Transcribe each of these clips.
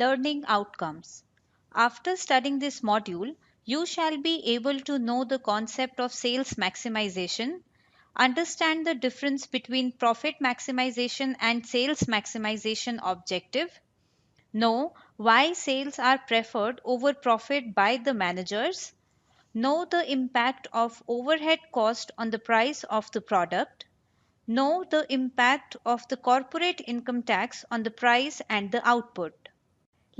Learning outcomes. After studying this module, you shall be able to know the concept of sales maximization, understand the difference between profit maximization and sales maximization objective, know why sales are preferred over profit by the managers, know the impact of overhead cost on the price of the product, know the impact of the corporate income tax on the price and the output.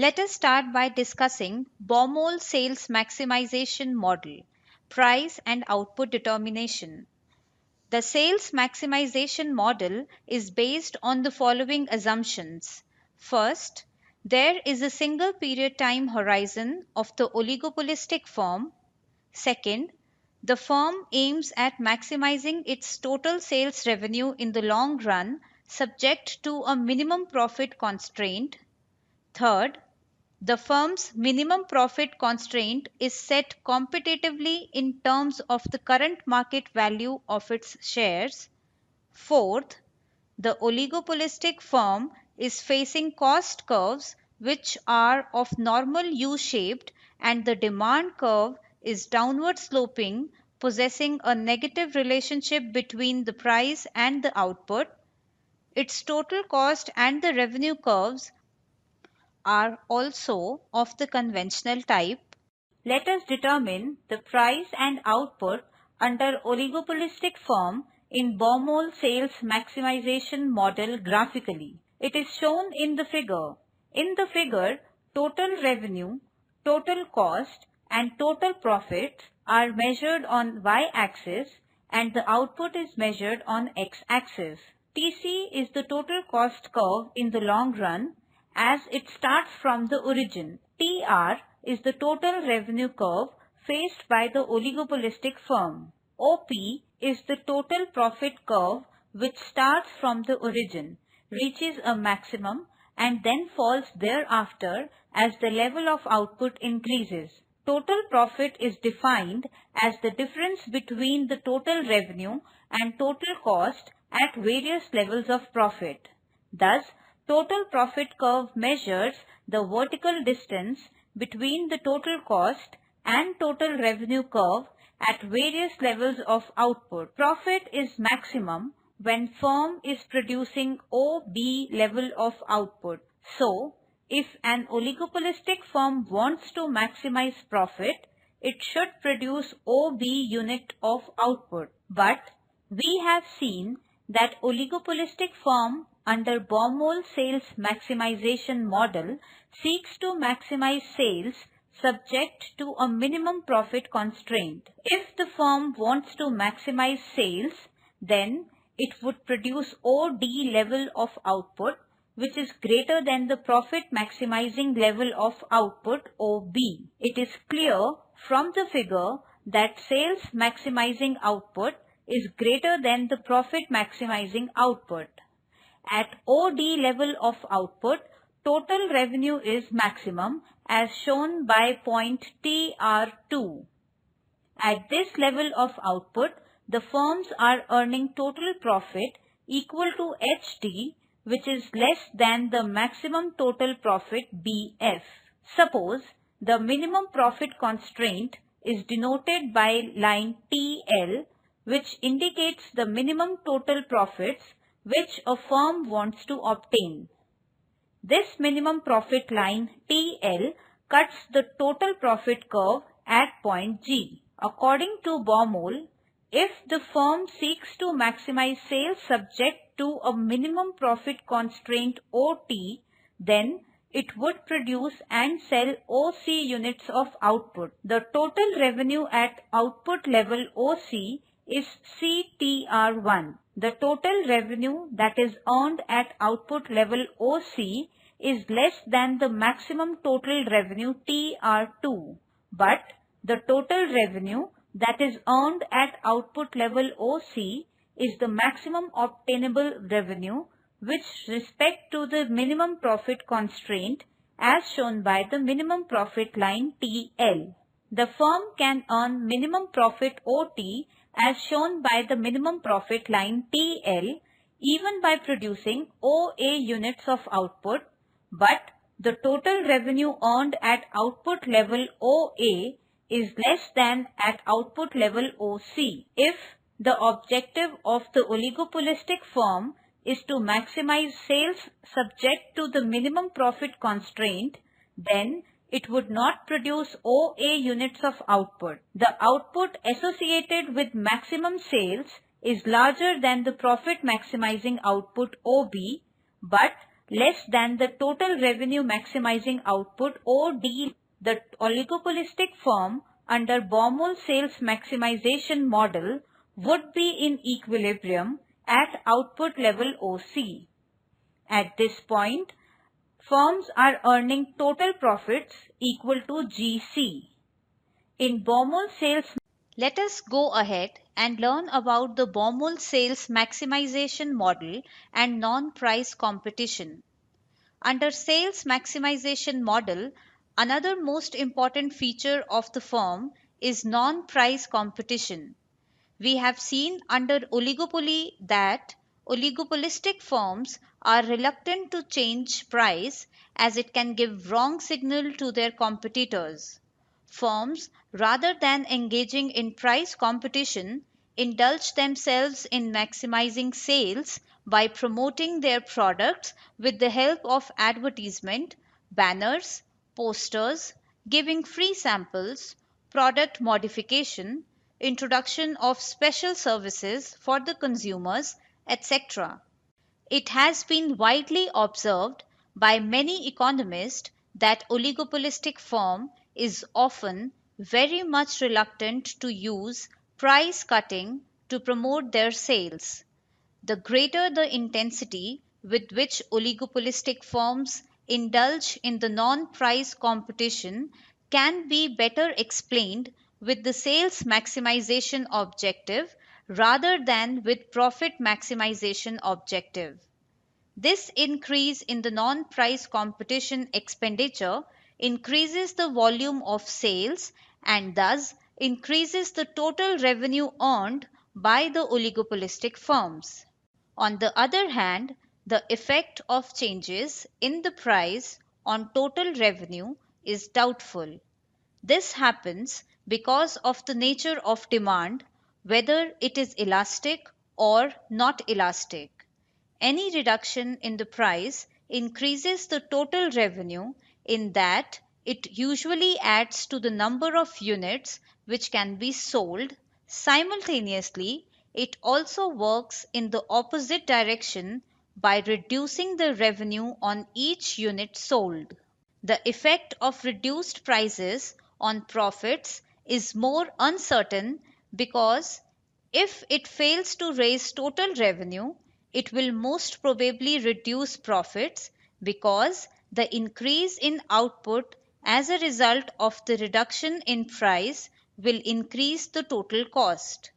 Let us start by discussing Baumol sales maximization model, price and output determination. The sales maximization model is based on the following assumptions. First, there is a single period time horizon of the oligopolistic firm. Second, the firm aims at maximizing its total sales revenue in the long run, subject to a minimum profit constraint. Third, the firm's minimum profit constraint is set competitively in terms of the current market value of its shares. Fourth, the oligopolistic firm is facing cost curves which are of normal U-shaped and the demand curve is downward sloping, possessing a negative relationship between the price and the output. Its total cost and the revenue curves are also of the conventional type. Let us determine the price and output under oligopolistic firm in Baumol sales maximization model graphically. It is shown in the figure. In the figure, total revenue, total cost and total profits are measured on y-axis and the output is measured on x-axis. TC is the total cost curve in the long run as it starts from the origin. TR is the total revenue curve faced by the oligopolistic firm. OP is the total profit curve which starts from the origin, reaches a maximum and then falls thereafter as the level of output increases. Total profit is defined as the difference between the total revenue and total cost at various levels of profit. Thus, total profit curve measures the vertical distance between the total cost and total revenue curve at various levels of output. Profit is maximum when firm is producing OB level of output. So, if an oligopolistic firm wants to maximize profit, it should produce OB unit of output. But we have seen that oligopolistic firm under Baumol sales maximization model seeks to maximize sales subject to a minimum profit constraint. If the firm wants to maximize sales, then it would produce OD level of output which is greater than the profit maximizing level of output OB. It is clear from the figure that sales maximizing output is greater than the profit maximizing output. At OD level of output, total revenue is maximum as shown by point TR2. At this level of output, the firms are earning total profit equal to HD, which is less than the maximum total profit BF. Suppose the minimum profit constraint is denoted by line TL, which indicates the minimum total profits which a firm wants to obtain. This minimum profit line TL cuts the total profit curve at point G. According to Baumol, if the firm seeks to maximize sales subject to a minimum profit constraint OT, then it would produce and sell OC units of output. The total revenue at output level OC is CTR1. The total revenue that is earned at output level OC is less than the maximum total revenue TR2, but the total revenue that is earned at output level OC is the maximum obtainable revenue with respect to the minimum profit constraint as shown by the minimum profit line TL. The firm can earn minimum profit OT as shown by the minimum profit line TL even by producing OA units of output, but the total revenue earned at output level OA is less than at output level OC. If the objective of the oligopolistic firm is to maximize sales subject to the minimum profit constraint, then it would not produce OA units of output. The output associated with maximum sales is larger than the profit maximizing output OB, but less than the total revenue maximizing output OD. The oligopolistic firm under Baumol sales maximization model would be in equilibrium at output level OC. At this point, firms are earning total profits equal to GC. In Baumol sales, let us go ahead and learn about the Baumol sales maximization model and non-price competition. Under sales maximization model, another most important feature of the firm is non-price competition. We have seen under oligopoly that oligopolistic firms are reluctant to change price as it can give wrong signal to their competitors. Firms, rather than engaging in price competition, indulge themselves in maximizing sales by promoting their products with the help of advertisement, banners, posters, giving free samples, product modification, introduction of special services for the consumers, etc. It has been widely observed by many economists that oligopolistic firm is often very much reluctant to use price cutting to promote their sales. The greater the intensity with which oligopolistic firms indulge in the non-price competition can be better explained with the sales maximization objective rather than with profit maximization objective. This increase in the non-price competition expenditure increases the volume of sales and thus increases the total revenue earned by the oligopolistic firms. On the other hand, the effect of changes in the price on total revenue is doubtful. This happens because of the nature of demand, whether it is elastic or not elastic. Any reduction in the price increases the total revenue in that it usually adds to the number of units which can be sold. Simultaneously, it also works in the opposite direction by reducing the revenue on each unit sold. The effect of reduced prices on profits is more uncertain because if it fails to raise total revenue, it will most probably reduce profits because the increase in output as a result of the reduction in price will increase the total cost.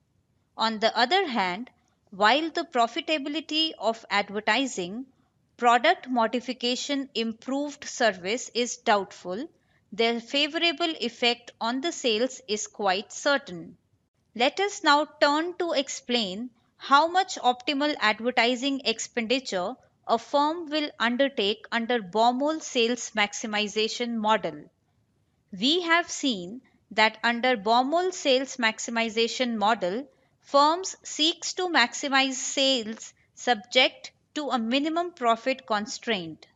On the other hand, while the profitability of advertising, product modification, improved service is doubtful, their favorable effect on the sales is quite certain. Let us now turn to explain how much optimal advertising expenditure a firm will undertake under Baumol sales maximization model. We have seen that under Baumol sales maximization model, firms seeks to maximize sales subject to a minimum profit constraint.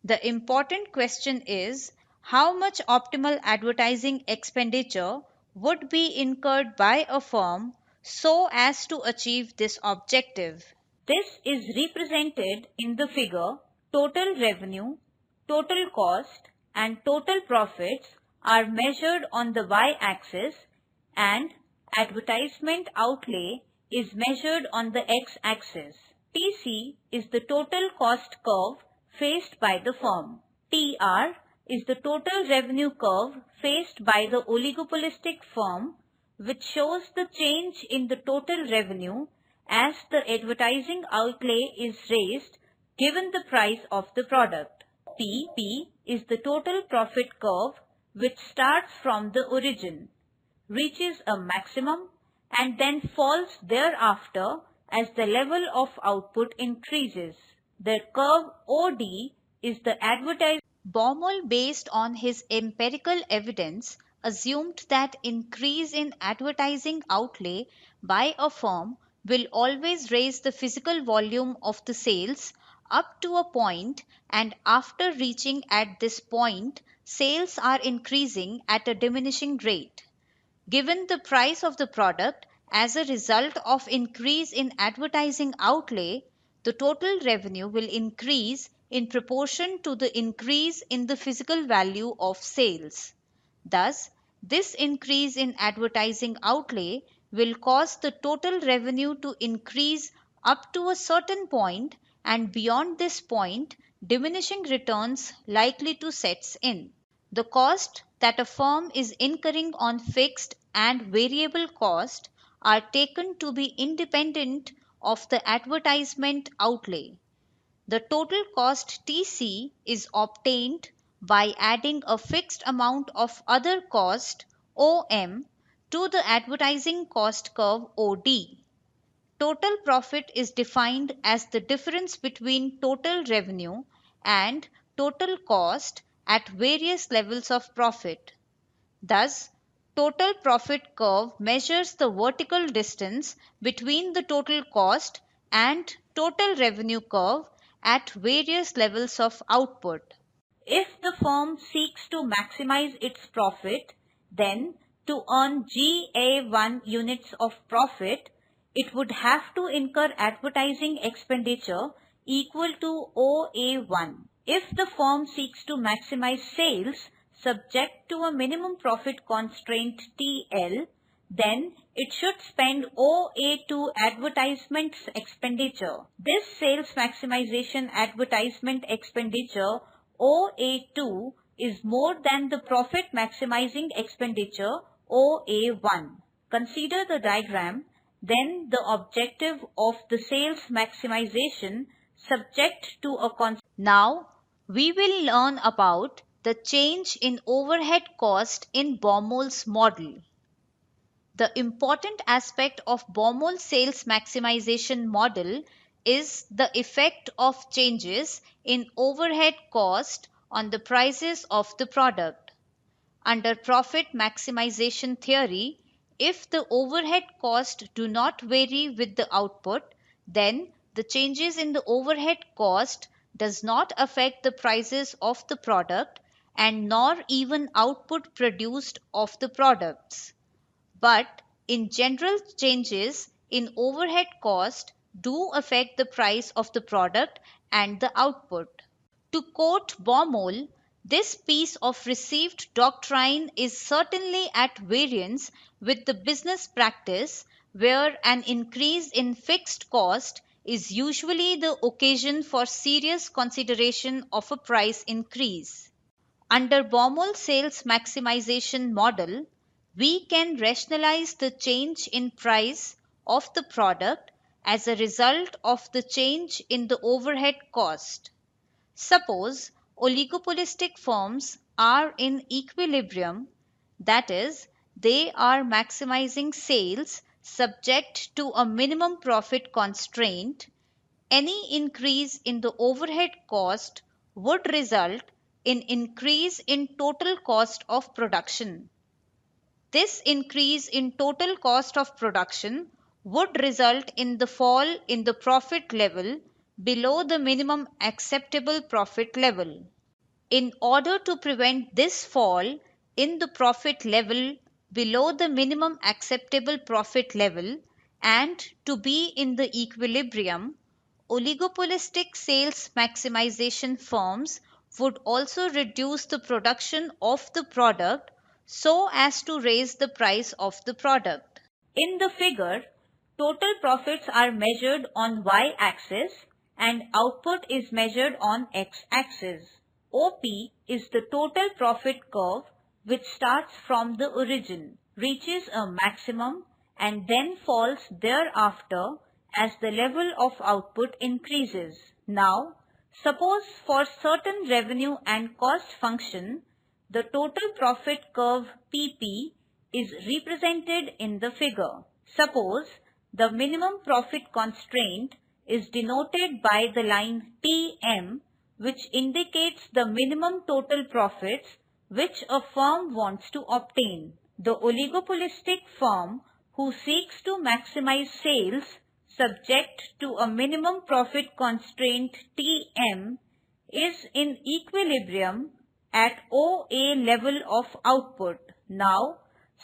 The important question is how much optimal advertising expenditure would be incurred by a firm so as to achieve this objective. This is represented in the figure. Total revenue, total cost, and total profits are measured on the y-axis and advertisement outlay is measured on the x-axis. TC is the total cost curve faced by the firm. TR is the total revenue curve faced by the oligopolistic firm, which shows the change in the total revenue as the advertising outlay is raised given the price of the product. P is the total profit curve which starts from the origin, reaches a maximum and then falls thereafter as the level of output increases. The curve OD is the advertising Baumol, based on his empirical evidence, assumed that increase in advertising outlay by a firm will always raise the physical volume of the sales up to a point, and after reaching at this point, sales are increasing at a diminishing rate. Given the price of the product as a result of increase in advertising outlay, the total revenue will increase in proportion to the increase in the physical value of sales. Thus, this increase in advertising outlay will cause the total revenue to increase up to a certain point, and beyond this point, diminishing returns likely to set in. The cost that a firm is incurring on fixed and variable cost are taken to be independent of the advertisement outlay. The total cost TC is obtained by adding a fixed amount of other cost OM to the advertising cost curve OD. Total profit is defined as the difference between total revenue and total cost at various levels of profit. Thus, total profit curve measures the vertical distance between the total cost and total revenue curve at various levels of output. If the firm seeks to maximize its profit, then to earn GA1 units of profit, it would have to incur advertising expenditure equal to OA1. If the firm seeks to maximize sales subject to a minimum profit constraint TL, then it should spend OA2 advertisement expenditure. This sales maximization advertisement expenditure OA2 is more than the profit maximizing expenditure OA1. Consider the diagram, then the objective of the sales maximization subject to a constraint. Now, we will learn about the change in overhead cost in Baumol's model. The important aspect of Baumol sales maximization model is the effect of changes in overhead cost on the prices of the product. Under profit maximization theory, if the overhead cost do not vary with the output, then the changes in the overhead cost does not affect the prices of the product and nor even output produced of the products. But in general, changes in overhead cost do affect the price of the product and the output. To quote Baumol, this piece of received doctrine is certainly at variance with the business practice, where an increase in fixed cost is usually the occasion for serious consideration of a price increase. Under Baumol sales maximization model, we can rationalize the change in price of the product as a result of the change in the overhead cost. Suppose oligopolistic firms are in equilibrium, that is, they are maximizing sales subject to a minimum profit constraint. Any increase in the overhead cost would result in increase in total cost of production. This increase in total cost of production would result in the fall in the profit level below the minimum acceptable profit level. In order to prevent this fall in the profit level below the minimum acceptable profit level and to be in the equilibrium, oligopolistic sales maximization firms would also reduce the production of the product so as to raise the price of the product. In the figure, total profits are measured on y-axis and output is measured on x-axis. OP is the total profit curve which starts from the origin, reaches a maximum and then falls thereafter as the level of output increases. Now, suppose for certain revenue and cost function, the total profit curve PP is represented in the figure. Suppose the minimum profit constraint is denoted by the line TM, which indicates the minimum total profits which a firm wants to obtain. The oligopolistic firm who seeks to maximize sales subject to a minimum profit constraint Tm is in equilibrium at OA level of output. Now,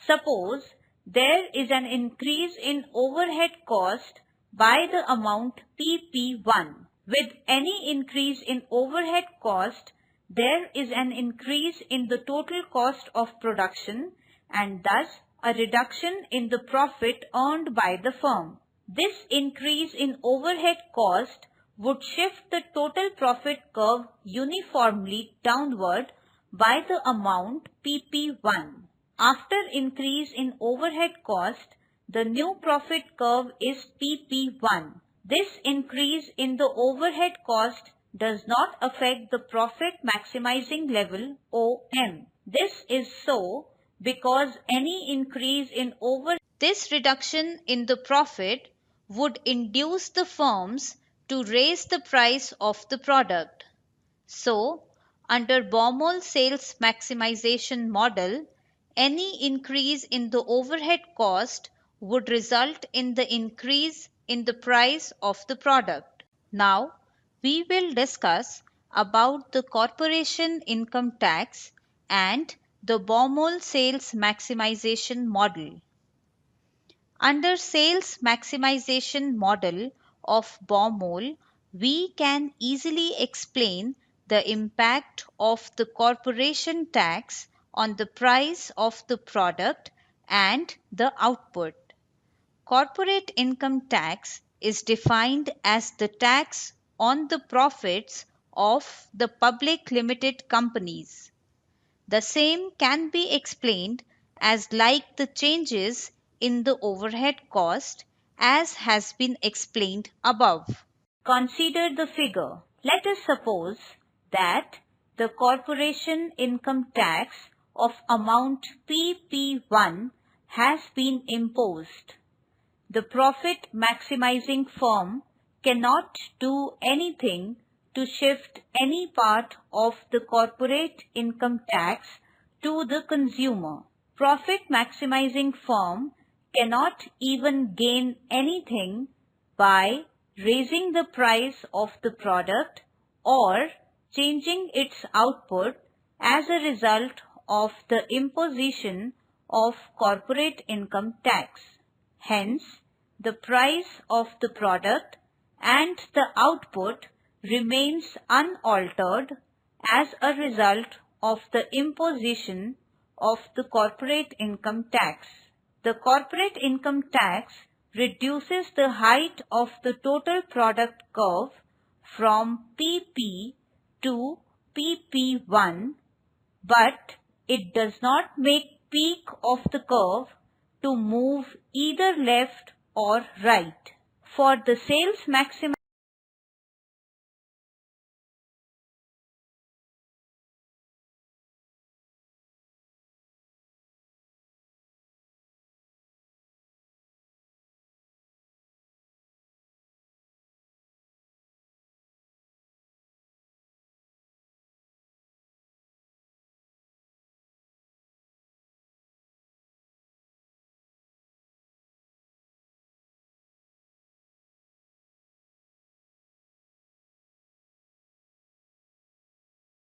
suppose there is an increase in overhead cost by the amount PP1. With any increase in overhead cost, there is an increase in the total cost of production and thus a reduction in the profit earned by the firm. This increase in overhead cost would shift the total profit curve uniformly downward by the amount PP1. After increase in overhead cost, the new profit curve is PP1. This increase in the overhead cost does not affect the profit maximizing level OM. This is so because any increase in this reduction in the profit would induce the firms to raise the price of the product. So, under Baumol sales maximization model, any increase in the overhead cost would result in the increase in the price of the product. Now, we will discuss about the corporation income tax and the Baumol sales maximization model. Under sales maximization model of Baumol, we can easily explain the impact of the corporation tax on the price of the product and the output. Corporate income tax is defined as the tax on the profits of the public limited companies. The same can be explained as like the changes in the overhead cost as has been explained above. Consider the figure. Let us suppose that the corporation income tax of amount PP1 has been imposed. The profit maximizing firm cannot do anything to shift any part of the corporate income tax to the consumer. Profit maximizing firm cannot even gain anything by raising the price of the product or changing its output as a result of the imposition of corporate income tax. Hence, the price of the product and the output remains unaltered as a result of the imposition of the corporate income tax. The corporate income tax reduces the height of the total product curve from PP to PP1, but it does not make peak of the curve to move either left or right. For the sales maximization